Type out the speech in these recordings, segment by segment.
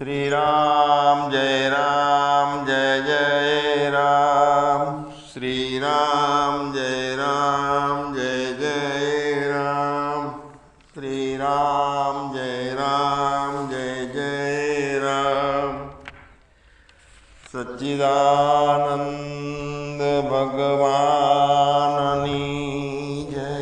श्री राम जय जय राम। श्री राम जय जय राम। श्री राम जय जय राम। सच्चिदानंद भगवाननी जय।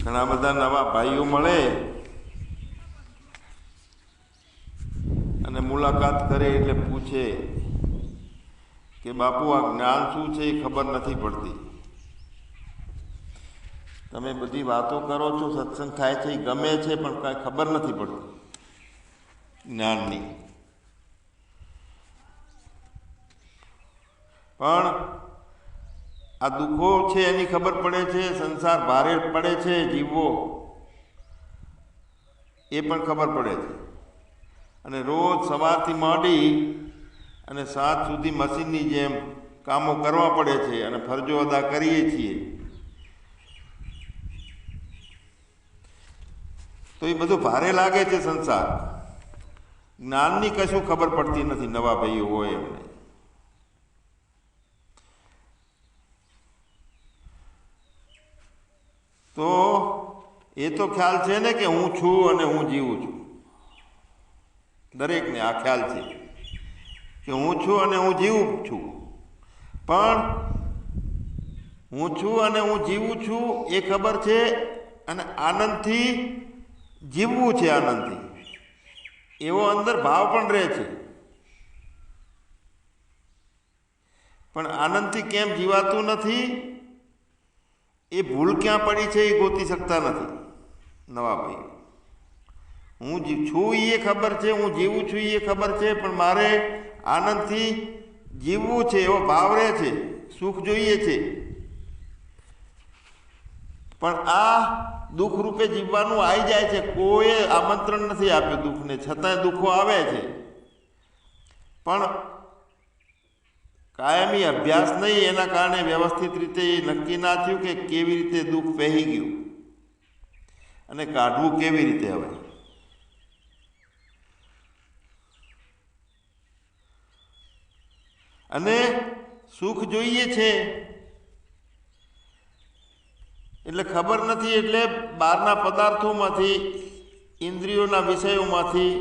ઘણા બધા નવા ભાઈઓ મળે અને મુલાકાત કરે એટલે પૂછે કે બાપુ આ જ્ઞાન શું છે એ ખબર નથી પડતી. તમે બધી વાતો કરો છો, સત્સંગ થાય છે, એ ગમે છે, પણ કાંઈ ખબર નથી પડતી જ્ઞાનની. પણ આ દુઃખો છે એની ખબર પડે છે, સંસાર ભારે પડે છે, જીવવો એ પણ ખબર પડે છે. અને રોજ સવારથી માંડી અને સાંજ સુધી મશીનની જેમ કામો કરવા પડે છે અને ફરજો અદા કરીએ છીએ. તો એ બધું ભારે લાગે છે સંસાર. જ્ઞાનની કશું ખબર પડતી નથી નવા ભાઈઓ હોય એમને. તો એ તો ખ્યાલ છે ને કે હું છું અને હું જીવું છું. દરેકને આ ખ્યાલ છે કે હું છું અને હું જીવું છું. પણ હું છું અને હું જીવું છું એ ખબર છે, અને આનંદથી જીવવું છે, આનંદથી એવો અંદર ભાવ પણ રહે છે. પણ આનંદથી કેમ જીવાતું નથી એ ભૂલ ક્યાં પડી છે એ ગોતી શકતા નથી નવા ભાઈ. હું છું એ ખબર છે, હું જીવું છું એ ખબર છે, પણ મારે આનંદથી જીવવું છે એવો ભાવ રહે છે, સુખ જોઈએ છે. પણ આ દુઃખ રૂપે જીવવાનું આવી જાય છે. કોઈ આમંત્રણ નથી આપ્યું દુઃખને, છતાંય દુઃખો આવે છે. પણ કાયમી અભ્યાસ નહીં, એના કારણે વ્યવસ્થિત રીતે એ નક્કી ના થયું કે કેવી રીતે દુઃખ પહેરી ગયું અને કાઢવું કેવી રીતે. હવે અને સુખ જોઈએ છે એટલે ખબર નથી, એટલે બહારના પદાર્થોમાંથી, ઇન્દ્રિયોના વિષયોમાંથી,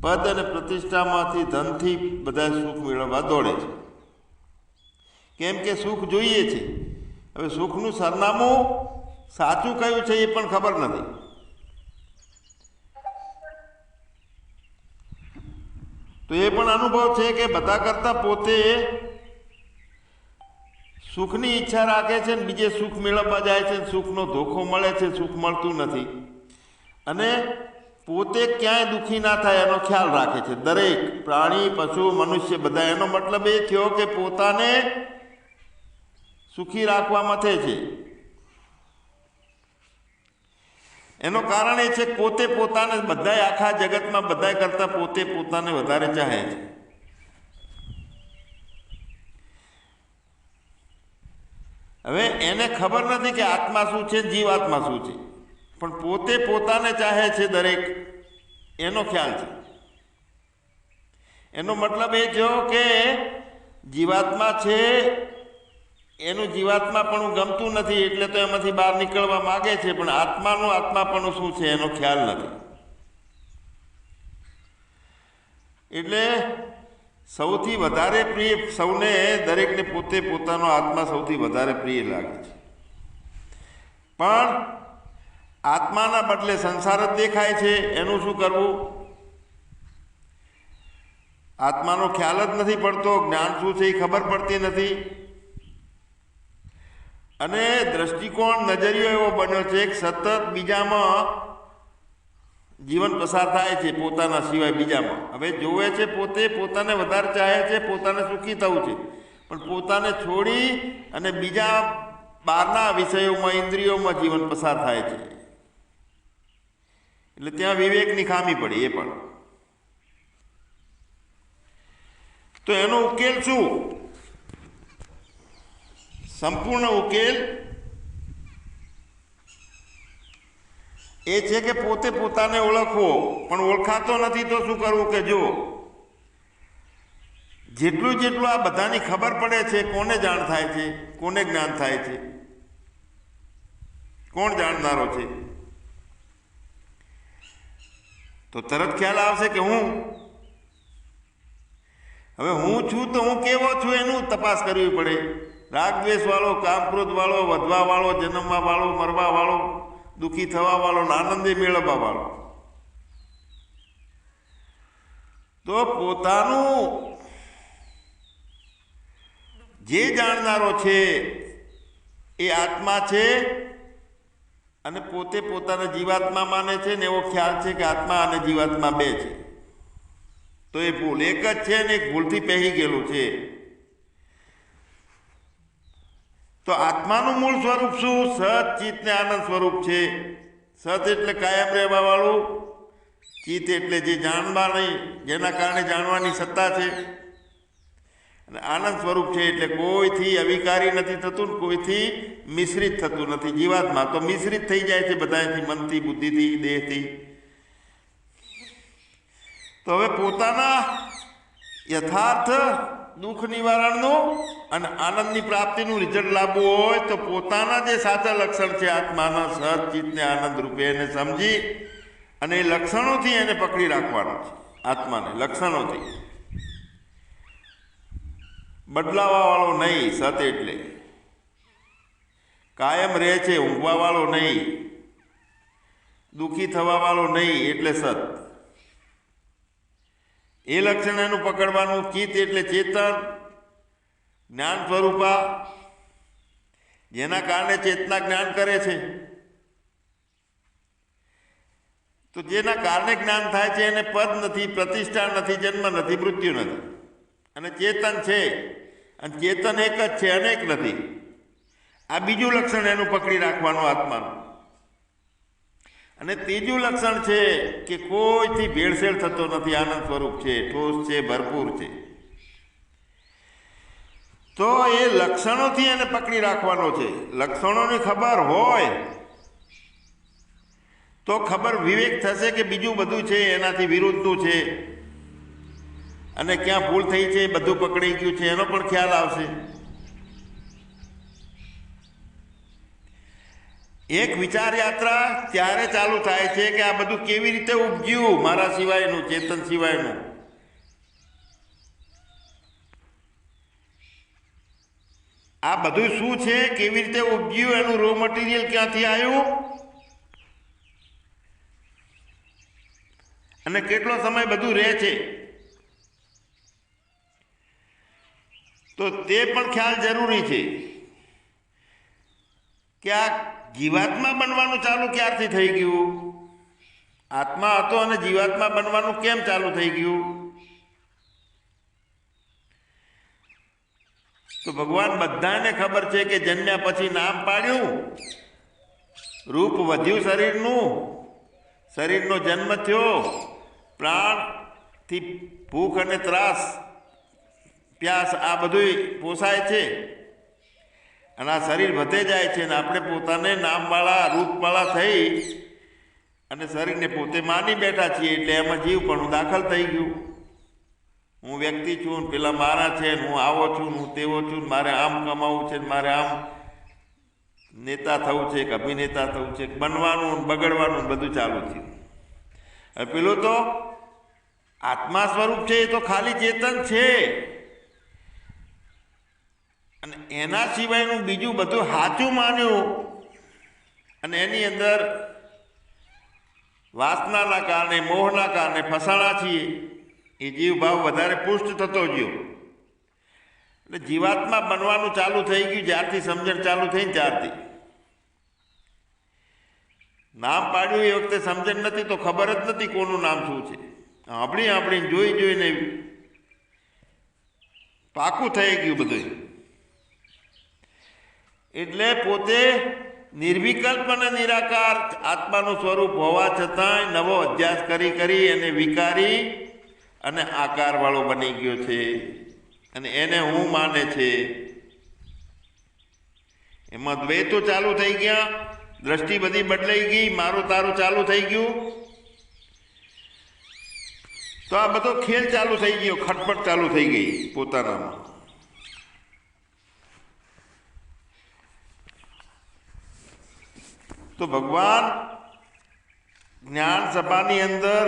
પદ અને પ્રતિષ્ઠામાંથી, ધનથી બધા સુખ મેળવવા દોડે છે. કેમ કે સુખ જોઈએ છે. હવે સુખનું સરનામું સાચું કયું છે એ પણ ખબર નથી. તો એ પણ અનુભવ છે કે બધા કરતા પોતે સુખની ઈચ્છા રાખે છે ને બીજે સુખ મેળવવા જાય છે. સુખનો ધોખો મળે છે, સુખ મળતું નથી. અને પોતે ક્યાંય દુઃખી ના થાય એનો ખ્યાલ રાખે છે. દરેક પ્રાણી, પશુ, મનુષ્ય બધા. એનો મતલબ એ થયો કે પોતાને સુખી રાખવા મથે છે. એનું કારણ એ છે પોતે પોતાને, બધાય આખા જગતમાં બધા કરતા પોતે પોતાને વધારે ચાહે છે. હવે એને ખબર નથી કે આત્મા શું છે, જીવાત્મા શું છે, પણ પોતે પોતાને ચાહે છે દરેક, એનો ખ્યાલ છે. એનો મતલબ એ થયો કે જીવાત્મા છે, એનું જીવાત્મા પણ ગમતું નથી એટલે તો એમાંથી બહાર નીકળવા માગે છે, પણ આત્માનું આત્માપણું શું છે એનો ખ્યાલ નથી. એટલે સૌથી વધારે પ્રિય સૌને, દરેકને પોતે પોતાનો આત્મા સૌથી વધારે પ્રિય લાગે છે. પણ આત્માના બદલે સંસાર જ દેખાય છે. એનું શું કરવું? આત્માનો ખ્યાલ જ નથી પડતો, જ્ઞાન શું છે એ ખબર પડતી નથી. અને દ્રષ્ટિકોણ, નજરિયો એવો બન્યો છે કે સતત બીજામાં જીવન પસાર થાય છે, પોતાના સિવાય બીજામાં. હવે જોવે છે પોતે પોતાને વધારે ચાહે છે, પોતાને સુખી થવું છે, પણ પોતાને છોડી અને બીજા બહારના વિષયોમાં, ઇન્દ્રિયોમાં જીવન પસાર થાય છે. એટલે ત્યાં વિવેકની ખામી પડી. એ પણ તો એનો ઉકેલ શું? સંપૂર્ણ ઉકેલ એ છે કે પોતે પોતાને ઓળખવો, પણ ઓળખાતો નથી તો શું કરવું કે જો જેટલું જેટલું આ બધાની ખબર પડે છે, કોને જાણ થાય છે, કોને જ્ઞાન થાય છે, કોણ જાણનારો છે, તો તરત ખ્યાલ આવશે કે હું. હવે હું છું તો હું કેવો છું એનું તપાસ કરવી પડે. રાગ દ્વેષ વાળો, કામ ક્રોધ વાળો, વધવા વાળો, જન્મવા વાળો, મરવા વાળો, દુઃખી થવા વાળો, આનંદે મેળવવા વાળો. તો પોતાનું જે જાણનારો છે એ આત્મા છે અને પોતે પોતાને જીવાત્મા માને છે ને એવો ખ્યાલ છે કે આત્મા અને જીવાત્મા બે છે. તો એ ભૂલ એક જ છે ને એક ભૂલથી પહેરી ગયેલું છે. તો આત્માનું મૂળ સ્વરૂપ શું? સત ચિત્ત ને આનંદ સ્વરૂપ છે. સત એટલે કાયમ રહેવા વાળું, ચિત્ત એટલે જે જાણવાની, જેના કારણે જાણવાની સત્તા છે, અને આનંદ સ્વરૂપ છે એટલે કોઈથી અવિકારી નથી થતું, કોઈથી મિશ્રિત થતું નથી. જીવાત્મા તો મિશ્રિત થઈ જાય છે બધાથી, મનથી, બુદ્ધિથી, દેહથી. તો હવે પોતાના યથાર્થ દુઃખ નિવારણનું અને આનંદની પ્રાપ્તિનું રિઝલ્ટ લાવવું હોય તો પોતાના જે સાચા લક્ષણ છે આત્માના, સત ચિત્તને આનંદ રૂપે એને સમજી અને એ લક્ષણોથી એને પકડી રાખવાનું છે. આત્માને લક્ષણોથી બદલાવા વાળો નહીં. સત એટલે કાયમ રહે છે, ઊંઘવા વાળો નહીં, દુઃખી થવા વાળો નહીં, એટલે સત. એ લક્ષણ એનું પકડવાનું. ચિત્ત એટલે ચેતન, જ્ઞાન સ્વરૂપા, જેના કારણે ચેતના જ્ઞાન કરે છે. તો જેના કારણે જ્ઞાન થાય છે એને પદ નથી, પ્રતિષ્ઠા નથી, જન્મ નથી, મૃત્યુ નથી, અને ચેતન છે. અને ચેતન એક જ છે, અનેક નથી. આ બીજું લક્ષણ એનું પકડી રાખવાનું આત્માનું. અને ત્રીજું લક્ષણ છે કે કોઈથી ભેળસેળ થતો નથી, આનંદ સ્વરૂપ છે, ઠોસ છે, ભરપૂર છે. તો એ લક્ષણોથી એને પકડી રાખવાનો છે. લક્ષણોની ખબર હોય તો ખબર વિવેક થશે કે બીજું બધું છે એનાથી વિરુદ્ધનું છે, અને ક્યાં ભૂલ થઈ છે બધું પકડી ગયું છે એનો પણ ખ્યાલ આવશે. એક વિચાર યાત્રા ત્યારે ચાલુ થાય છે કે આ બધું કેવી રીતે ઉપજ્યું, મારા સિવાયનું, ચેતન સિવાયનું. આ બધું શું છે, કેવી રીતે ઉપજ્યું, એનું રો મટીરિયલ ક્યાંથી આવ્યું, અને કેટલો સમય બધું રહે છે, તો તે પણ ખ્યાલ જરૂરી છે. કે આ જીવાત્મા બનવાનું ચાલુ ક્યારથી થઈ ગયું, આત્મા હતો અને જીવાત્મા બનવાનું કેમ ચાલુ થઈ ગયું? તો ભગવાન બધાને ખબર છે કે જન્મ્યા પછી નામ પાડ્યું, રૂપ વધ્યું શરીરનું, શરીરનો જન્મ થયો, પ્રાણથી ભૂખ અને ત્રાસ, પ્યાસ આ બધું પોસાય છે, અને આ શરીર વધે જાય છે. અને આપણે પોતાને નામવાળા, રૂપવાળા થઈ અને શરીરને પોતે માની બેઠા છીએ. એટલે એમાં જીવ પણ દાખલ થઈ ગયું. હું વ્યક્તિ છું, પેલા મારા છે, હું આવો છું, હું તેવો છું, મારે આમ કમાવું છે, મારે આમ નેતા થવું છે કે અભિનેતા થવું છે, બનવાનું બગડવાનું બધું ચાલુ થયું. હવે પેલું તો આત્મા સ્વરૂપ છે, એ તો ખાલી ચેતન છે, અને એના સિવાયનું બીજું બધું સાચું માન્યું, અને એની અંદર વાસનાના કારણે, મોહના કારણે ફસાણા છીએ. એ જીવ ભાવ વધારે પુષ્ટ થતો ગયો. એટલે જીવાત્મા બનવાનું ચાલુ થઈ ગયું જ્યારથી સમજણ ચાલુ થઈ ને ત્યારથી. નામ પાડ્યું એ વખતે સમજણ નથી તો ખબર જ નથી કોનું નામ શું છે. આપણી જોઈ જોઈને પાકું થઈ ગયું બધું. એટલે પોતે નિર્વિકલ્પ અને નિરાકાર આત્માનું સ્વરૂપ હોવા છતાંય નવો અભ્યાસ કરી કરી અને વિકારી અને આકારવાળો બની ગયો છે, અને એને હું માને છે. એમાં દ્વૈતો ચાલુ થઈ ગયા, દ્રષ્ટિ બધી બદલાઈ ગઈ, મારું તારું ચાલુ થઈ ગયું. તો આ બધો ખેલ ચાલુ થઈ ગયો, ખટપટ ચાલુ થઈ ગઈ પોતાનામાં. તો ભગવાન જ્ઞાન સભાની અંદર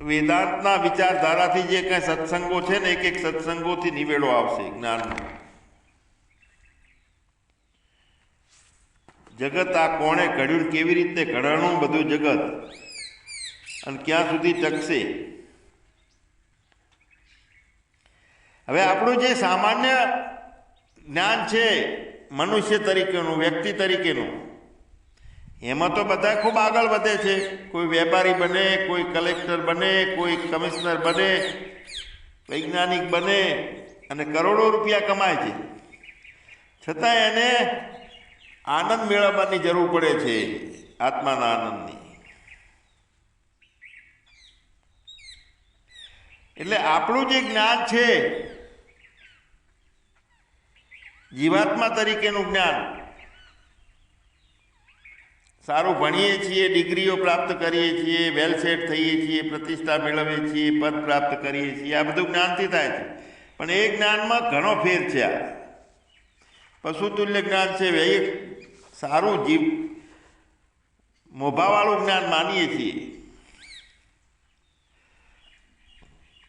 વેદાંતના વિચારધારાથી જે કઈ સત્સંગો છે ને, એક સત્સંગોથી નિવેડો આવશે જ્ઞાનનો. જગત આ કોણે ઘડ્યું, કેવી રીતે ઘડાણું બધું જગત, અને ક્યાં સુધી ટકશે. હવે આપણું જે સામાન્ય જ્ઞાન છે મનુષ્ય તરીકેનું, વ્યક્તિ તરીકેનું, એમાં તો બધા ખૂબ આગળ વધે છે. કોઈ વેપારી બને, કોઈ કલેક્ટર બને, કોઈ કમિશનર બને, વૈજ્ઞાનિક બને અને કરોડો રૂપિયા કમાય છે. છતાં એને આનંદ મેળવવાની જરૂર પડે છે, આત્માના આનંદની. એટલે આપણું જે જ્ઞાન છે જીવાત્મા તરીકેનું જ્ઞાન, સારું ભણીએ છીએ, ડિગ્રીઓ પ્રાપ્ત કરીએ છીએ, વેલ સેટ થઈએ છીએ, પ્રતિષ્ઠા મેળવીએ છીએ, પદ પ્રાપ્ત કરીએ છીએ, આ બધું જ્ઞાનથી થાય છે. પણ એ જ્ઞાનમાં ઘણો ફેર છે. આ પશુતુલ્ય જ્ઞાન છે, એક સારું જીવ મોભાવાળું જ્ઞાન માનીએ છીએ.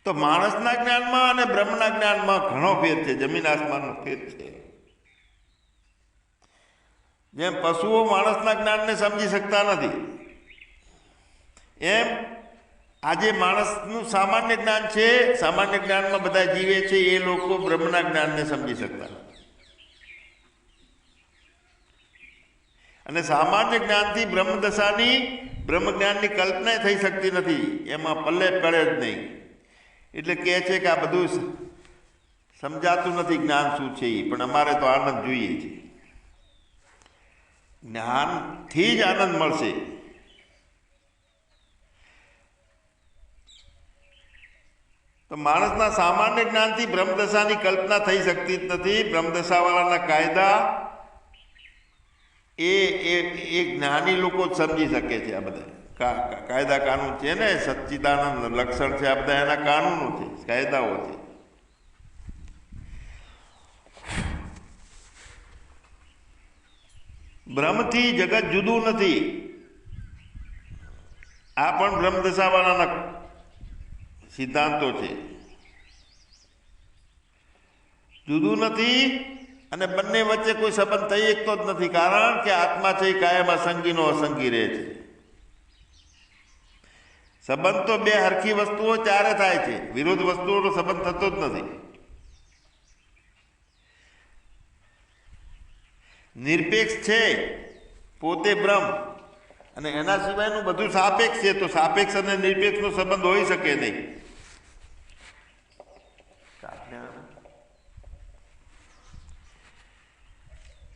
તો માણસના જ્ઞાનમાં અને બ્રહ્મના જ્ઞાનમાં ઘણો ફેર છે, જમીન આસમાનનો ફેર છે. જેમ પશુઓ માણસના જ્ઞાનને સમજી શકતા નથી, એમ આજે માણસનું સામાન્ય જ્ઞાન છે, સામાન્ય જ્ઞાનમાં બધા જીવે છે, એ લોકો બ્રહ્મના જ્ઞાનને સમજી શકતા નથી. અને સામાન્ય જ્ઞાનથી બ્રહ્મદશાની, બ્રહ્મ જ્ઞાનની કલ્પના થઈ શકતી નથી, એમાં પલ્લે પડે જ નહીં. એટલે કહે છે કે આ બધું સમજાતું નથી, જ્ઞાન શું છે એ, પણ અમારે તો આનંદ જોઈએ છે. જ્ઞાનથી જ આનંદ મળશે. તો માણસના સામાન્ય જ્ઞાનથી બ્રહ્મદશાની કલ્પના થઈ શકતી જ નથી. બ્રહ્મદશાવાળાના કાયદા એ જ્ઞાની લોકો જ સમજી શકે છે. આ બધા કાયદા કાનૂન છે ને, સચ્ચિદાનંદ લક્ષણ છે, આ બધા એના કાનૂનો છે, કાયદાઓ છે. બ્રહ્મથી જગત જુદું નથી. આ પણ બ્રહ્મદશાવાળાના સિદ્ધાંતો છે. જુદું નથી અને બંને વચ્ચે કોઈ સંબંધ થઈ શકતો જ નથી, કારણ કે આત્મા છે એ કાયમ અસંગીનો અસંગી રહે છે. સંબંધ તો બે હરખી વસ્તુઓ ચારે થાય છે, વિરુદ્ધ વસ્તુઓનો સંબંધ થતો જ નથી. નિરપેક્ષ છે પોતે બ્રહ્મ, અને એના સિવાયનું બધું સાપેક્ષ છે. તો સાપેક્ષ અને નિરપેક્ષનો સંબંધ હોઈ શકે નહીં.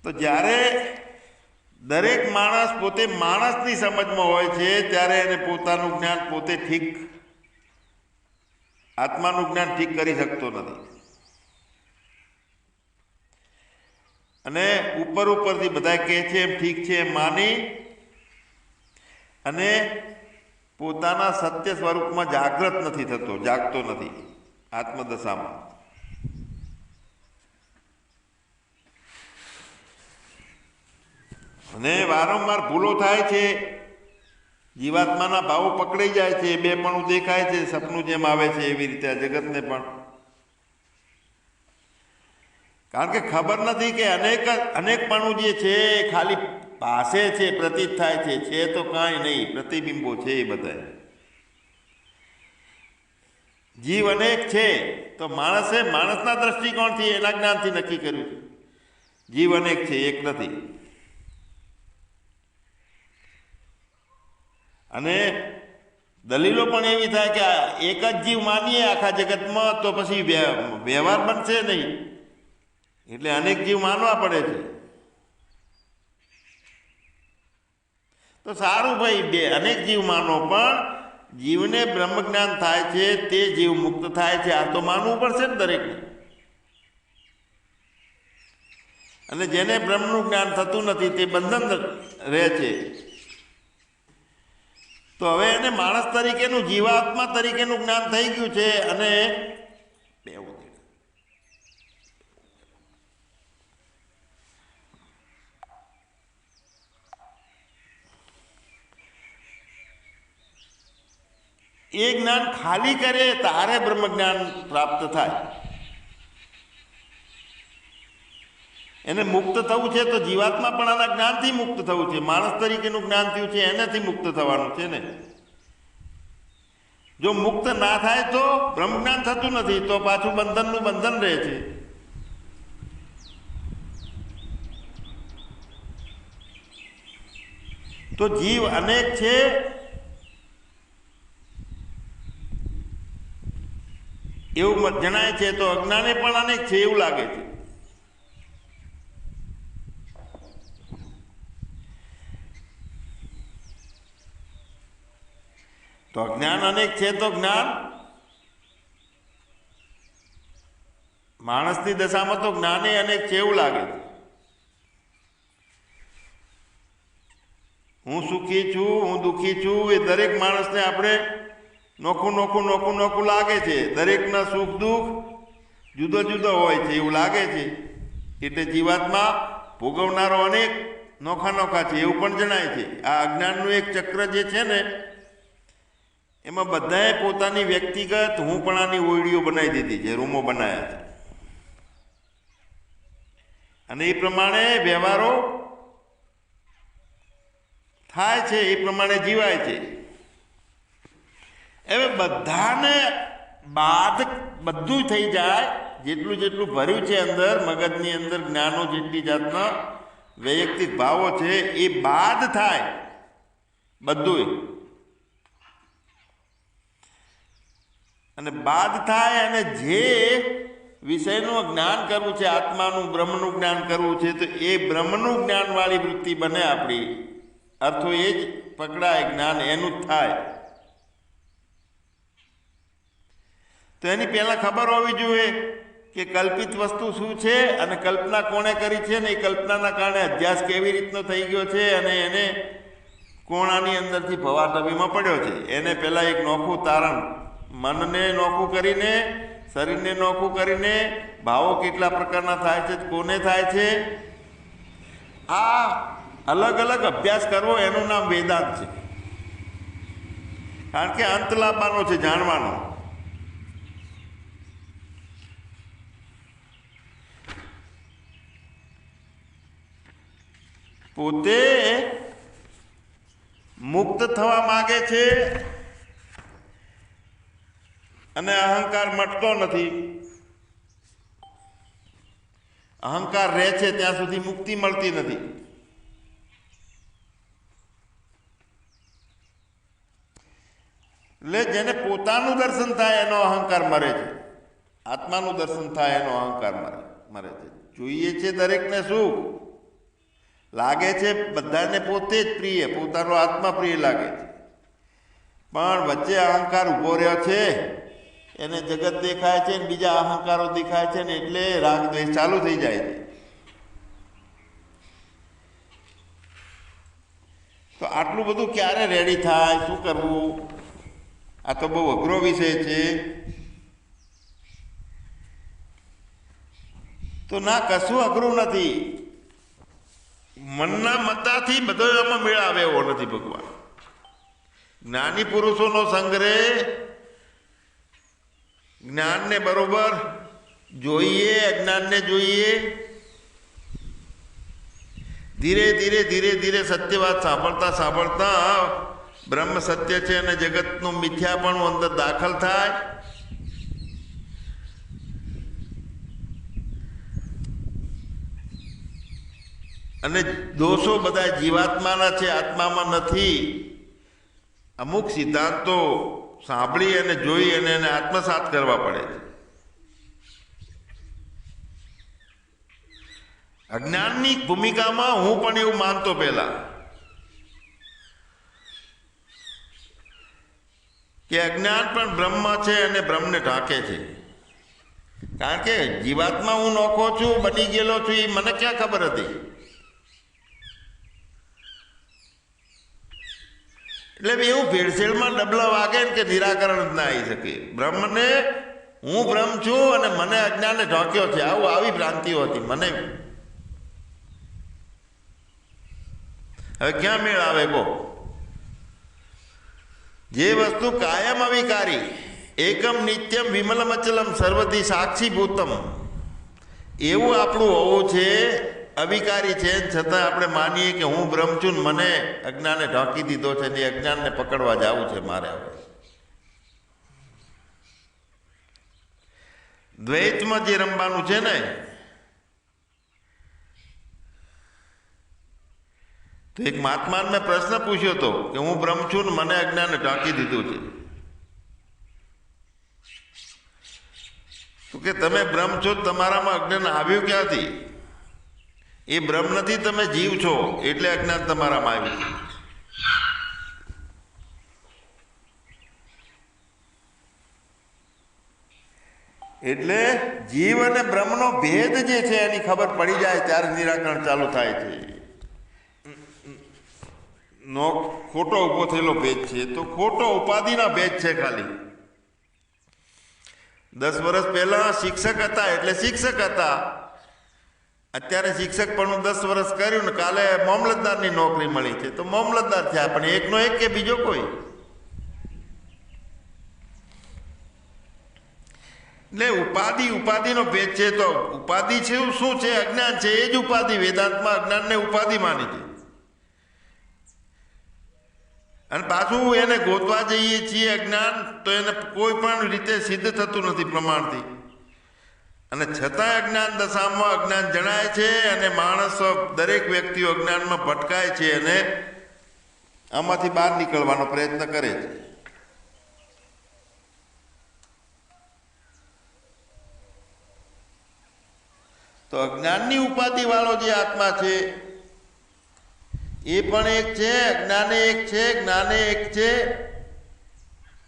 તો જ્યારે દરેક માણસ પોતે માણસની સમજમાં હોય છે, ત્યારે એને પોતાનું જ્ઞાન પોતે ઠીક, આત્માનું જ્ઞાન ઠીક કરી શકતો નથી. અને ઉપરથી બધા કહે છે એમ ઠીક છે એમ માની અને પોતાના સત્ય સ્વરૂપમાં જાગૃત નથી થતો, જાગતો નથી આત્મદશામાં. અને વારંવાર ભૂલો થાય છે, જીવાત્માના ભાવો પકડાઈ જાય છે, બે પણ દેખાય છે, સપનું જેમ આવે છે એવી રીતે આ જગતને પણ. કારણ કે ખબર નથી કે અનેકપણું જે છે એ ખાલી પાસે છે, પ્રતીત થાય છે તો કાંઈ નહીં, પ્રતિબિંબો છે એ બધા. જીવ અનેક છે તો માણસે માણસના દ્રષ્ટિકોણથી એના જ્ઞાનથી નક્કી કર્યું છે જીવ અનેક છે, એક નથી. અને દલીલો પણ એવી થાય કે એક જ જીવ માનીએ આખા જગતમાં તો પછી વ્યવહાર બનશે નહીં, એટલે અનેક જીવ માનવા પડે છે. તો સારું ભાઈ, અનેક જીવ માનો, પણ જીવને બ્રહ્મ જ્ઞાન થાય છે, તે જીવ મુક્ત થાય છે, આ તો માનવું પડશે ને દરેકને. અને જેને બ્રહ્મનું જ્ઞાન થતું નથી તે બંધન રહે છે. તો હવે એને માણસ તરીકેનું, જીવાત્મા તરીકેનું જ્ઞાન થઈ ગયું છે. અને એ જ્ઞાન ખાલી કરે તારે બ્રહ્મ જ્ઞાન પ્રાપ્ત થાય. એને મુક્ત થવું છે તો જીવાત્મા પણ આના જ્ઞાનથી મુક્ત થવું છે. માણસ તરીકેનું જ્ઞાન થયું છે એનાથી મુક્ત થવાનું છે ને. જો મુક્ત ના થાય તો બ્રહ્મ જ્ઞાન થતું નથી, તો પાછું બંધનનું બંધન રહે છે. તો જીવ અનેક છે એવું જણાય છે, તો અજ્ઞાને પણ અનેક છે એવું લાગે છે. તો અજ્ઞાન અનેક છે તો જ્ઞાન, માણસની દશામાં તો જ્ઞાને અનેક છે એવું લાગે છે. હું સુખી છું, હું દુઃખી છું, એ દરેક માણસને આપણે નોખું નોખું નોખું નોખું લાગે છે. દરેકના સુખ દુઃખ જુદો જુદો હોય છે એવું લાગે છે. એટલે જીવાત્મા ભોગવનારો અનેક નોખા નોખા છે એવું પણ જણાય છે. આ અજ્ઞાનનું એક ચક્ર જે છે ને, એમાં બધાએ પોતાની વ્યક્તિગત હુંપણાની ઓયડીઓ બનાવી દીધી છે, રૂમો બનાવ્યા છે. અને એ પ્રમાણે વ્યવહારો થાય છે, એ પ્રમાણે જીવાય છે. હવે બધાને બાદ બધું થઈ જાય, જેટલું જેટલું ભર્યું છે અંદર મગજની અંદર, જ્ઞાનો જેટલી જાતના વૈયક્તિક ભાવો છે એ બાદ થાય બધું. અને બાદ થાય અને જે વિષયનું જ્ઞાન કરવું છે, આત્માનું બ્રહ્મનું જ્ઞાન કરવું છે, તો એ બ્રહ્મનું જ્ઞાનવાળી વૃત્તિ બને આપણી. અર્થો એ જ પકડાય, જ્ઞાન એનું જ થાય. તો એની પહેલાં ખબર હોવી જોઈએ કે કલ્પિત વસ્તુ શું છે અને કલ્પના કોણે કરી છે ને એ કલ્પનાના કારણે અધ્યાસ કેવી રીતનો થઈ ગયો છે અને એને કોણાની અંદરથી ભવાટવીમાં પડ્યો છે. એને પહેલાં એક નોખું તારણ, મનને નોખું કરીને, શરીરને નોખું કરીને, ભાવો કેટલા પ્રકારના થાય છે, કોને થાય છે, આ અલગ અલગ અભ્યાસ કરવો, એનું નામ વેદાંત છે. કારણ કે અંત લાવવાનો છે, જાણવાનો. પોતે મુક્ત થવા માગે છે અને અહંકાર મટતો નથી. અહંકાર રહે છે ત્યાં સુધી મુક્તિ મળતી નથી. એટલે જેને પોતાનું દર્શન થાય એનો અહંકાર મરે છે, આત્માનું દર્શન થાય એનો અહંકાર મરે છે. જોઈએ છે દરેકને સુખ લાગે છે, બધાને પોતે જ પ્રિય, પોતાનો આત્મા પ્રિય લાગે છે. પણ વચ્ચે અહંકાર ઊભો રહ્યો છે, એને જગત દેખાય છે ને બીજા અહંકારો દેખાય છે ને, એટલે રાગ દ્વેષ ચાલુ થઈ જાય છે. તો આટલું બધું ક્યારે રેડી થાય, શું કરવું? આ તો બહુ અઘરો વિષય છે. તો ના, કશું અઘરું નથી. મનના મતાથી બધો એમાં મેળ આવે એવો નથી ભગવાન. જ્ઞાની પુરુષોનો સંગ્રહ જ્ઞાનને બરોબર જોઈએ, અજ્ઞાનને જોઈએ. ધીરે ધીરે ધીરે ધીરે સત્ય વાત સાંભળતા સાંભળતા બ્રહ્મ સત્ય છે અને જગતનું મિથ્યાપણું અંદર દાખલ થાય. અને દોષો બધા જીવાત્માના છે, આત્મામાં નથી. અમુક સિદ્ધાંતો સાંભળી અને જોઈ અને એને આત્મસાત કરવા પડે છે. અજ્ઞાનની ભૂમિકામાં હું પણ એવું માનતો પહેલા કે અજ્ઞાન પણ બ્રહ્મ છે અને બ્રહ્મને ઢાંકે છે. કારણ કે જીવાત્મા હું નોખો છું, બની ગયેલો છું, એ મને ક્યાં ખબર હતી? એટલે એવું ભેળસેળમાં ડબલા વાગે કે નિરાકરણ જ ના આવી શકે. બ્રહ્મને હું બ્રહ્મ છું અને મને અજ્ઞાને ઢોક્યો છે, આવી ભ્રાંતિઓ હતી મને. હવે ક્યાં મેળ આવે કહો? જે વસ્તુ કાયમ અવિકારી, એકમ નિત્યમ વિમલમ અચલમ સર્વથી સાક્ષી ભૂતમ, એવું આપણું હોવું છે. અવિકારી છે છતાં આપણે માનીએ કે હું બ્રહ્મ છું, મને અજ્ઞાને ઢાંકી દીધો છે ને અજ્ઞાનને પકડવા જવું છે મારે. હવે દ્વૈતમાં જે રમવાનું છે ને, તો એક મહાત્માને મેં પ્રશ્ન પૂછ્યો હતો કે હું બ્રહ્મ છું ને મને અજ્ઞાને ઢાંકી દીધું છે, તો કે તમે બ્રહ્મ છો, તમારામાં અજ્ઞાન આવ્યું ક્યાંથી? એ બ્રહ્મ નથી, તમે જીવ છો એટલે અજ્ઞાન તમારામાં આવ્યું. એટલે જીવ અને બ્રહ્મનો ભેદ જે છે એની ખબર પડી જાય ત્યારે નિરાકરણ ચાલુ થાય છે. ખોટો ઉભો થયેલો ભેદ છે, તો ખોટો ઉપાધિના ભેદ છે ખાલી. 10 વર્ષ પહેલા શિક્ષક હતા એટલે શિક્ષક હતા, અત્યારે શિક્ષક પણ 10 વર્ષ કર્યું ને કાલે મામલતદારની નોકરી મળી છે તો મામલતદાર થયા, પણ એકનો એક કે બીજો કોઈ. એટલે ઉપાધિનો ભેદ છે. તો ઉપાધિ છે શું છે? અજ્ઞાન છે. એ જ ઉપાધિ વેદાંતમાં અજ્ઞાનને ઉપાધિ માની છે. અને પાછું એને ગોતવા જઈએ છીએ અજ્ઞાન, તો એને કોઈ પણ રીતે સિદ્ધ થતું નથી પ્રમાણથી. અને છતાં અજ્ઞાન દશામાં અજ્ઞાન જણાય છે અને માણસ દરેક વ્યક્તિઓ અજ્ઞાનમાં ભટકાય છે અને આમાંથી બહાર નીકળવાનો પ્રયત્ન કરે છે. તો અજ્ઞાનની ઉપાધિ વાળો જે આત્મા છે એ પણ એક છે, અજ્ઞાને એક છે, જ્ઞાને એક છે,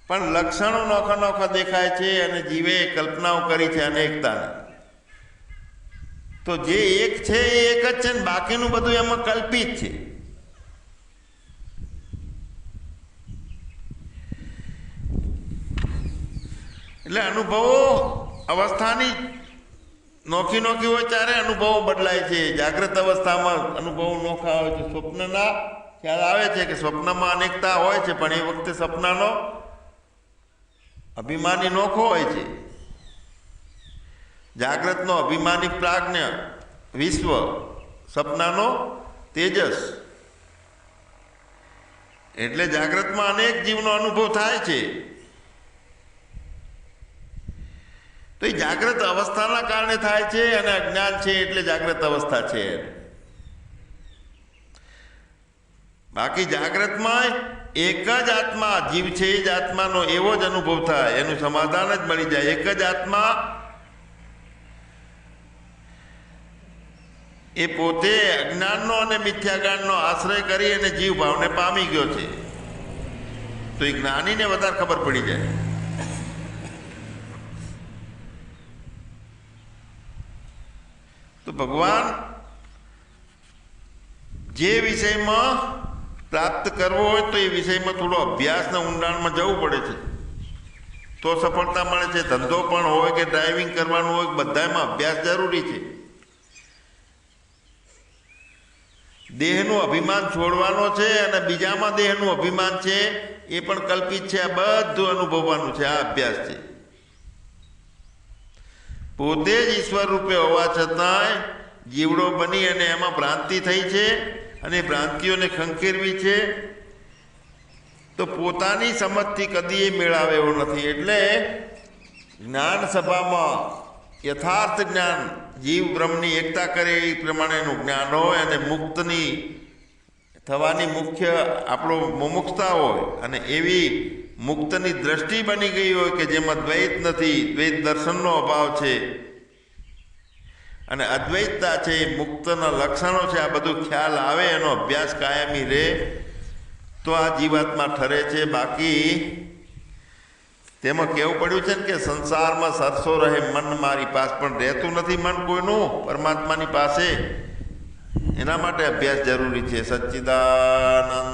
પણ લક્ષણો નોખા નોખા દેખાય છે અને જીવે કલ્પનાઓ કરી છે અનેકતાની. તો જે એક છે એ એક જ છે ને બાકીનું બધું એમાં કલ્પિત છે. એટલે અનુભવો અવસ્થાની નોખી નોખી હોય ત્યારે અનુભવો બદલાય છે. જાગ્રત અવસ્થામાં અનુભવો નોખા હોય છે. સ્વપ્નના ખ્યાલ આવે છે કે સ્વપ્નમાં અનેકતા હોય છે, પણ એ વખતે સપનાનો અભિમાની નોખો હોય છે. જાગ્રતનો અભિમાની પ્રાજ્ઞ વિશ્વ, સપનાનો તેજસ. એટલે જાગ્રતમાં અનેક જીવનો અનુભવ થાય છે. તો એ જાગ્રત અવસ્થાના કારણે થાય છે અને અજ્ઞાન છે એટલે જાગ્રત અવસ્થા છે. બાકી જાગ્રતમાં એક જ આત્મા જીવ છે, એ જ આત્માનો એવો જ અનુભવ થાય, એનું સમાધાન જ મળી જાય. એક જ આત્મા એ પોતે અજ્ઞાનનો અને મિથ્યાજ્ઞાનનો આશ્રય કરી અને જીવ ભાવને પામી ગયો છે. તો એ જ્ઞાનીને વધારે ખબર પડી જાય. તો ભગવાન જે વિષયમાં પ્રાપ્ત કરવો હોય તો એ વિષયમાં થોડો અભ્યાસના ઊંડાણમાં જવું પડે છે તો સફળતા મળે છે. ધંધો પણ હોય કે ડ્રાઇવિંગ કરવાનું હોય, બધામાં અભ્યાસ જરૂરી છે. દેહનું અભિમાન છોડવાનો છે અને બીજામાં દેહનું અભિમાન છે એ પણ કલ્પિત છે. આ બધું અનુભવવાનું છે. આ અભ્યાસ છે. પોતે જ ઈશ્વર રૂપે હોવા છતાંય જીવડો બની અને એમાં ભ્રાંતિ થઈ છે અને ભ્રાંતિઓને ખંખેરવી છે. તો પોતાની સમજથી કદી એ મેળાવે એવો નથી. એટલે જ્ઞાન સભામાં યથાર્થ જ્ઞાન, જીવ બ્રહ્મની એકતા કરે એ પ્રમાણેનું જ્ઞાન હોય અને મુક્તની થવાની મુખ્ય આપણો મુમુક્ષતા હોય અને એવી મુક્તની દ્રષ્ટિ બની ગઈ હોય કે જેમાં દ્વૈત નથી, દ્વૈત દર્શનનો અભાવ છે અને અદ્વૈતતા છે, મુક્તના લક્ષણો છે, આ બધું ખ્યાલ આવે, એનો અભ્યાસ કાયમી રહે તો આ જીવાત્મા ઠરે છે. બાકી તેમાં કેવું પડ્યું છે ને કે સંસારમાં સરસો રહે મન મારી પાસે, પણ રહેતું નથી મન કોઈનું પરમાત્માની પાસે. એના માટે અભ્યાસ જરૂરી છે. સચ્ચિદાનંદ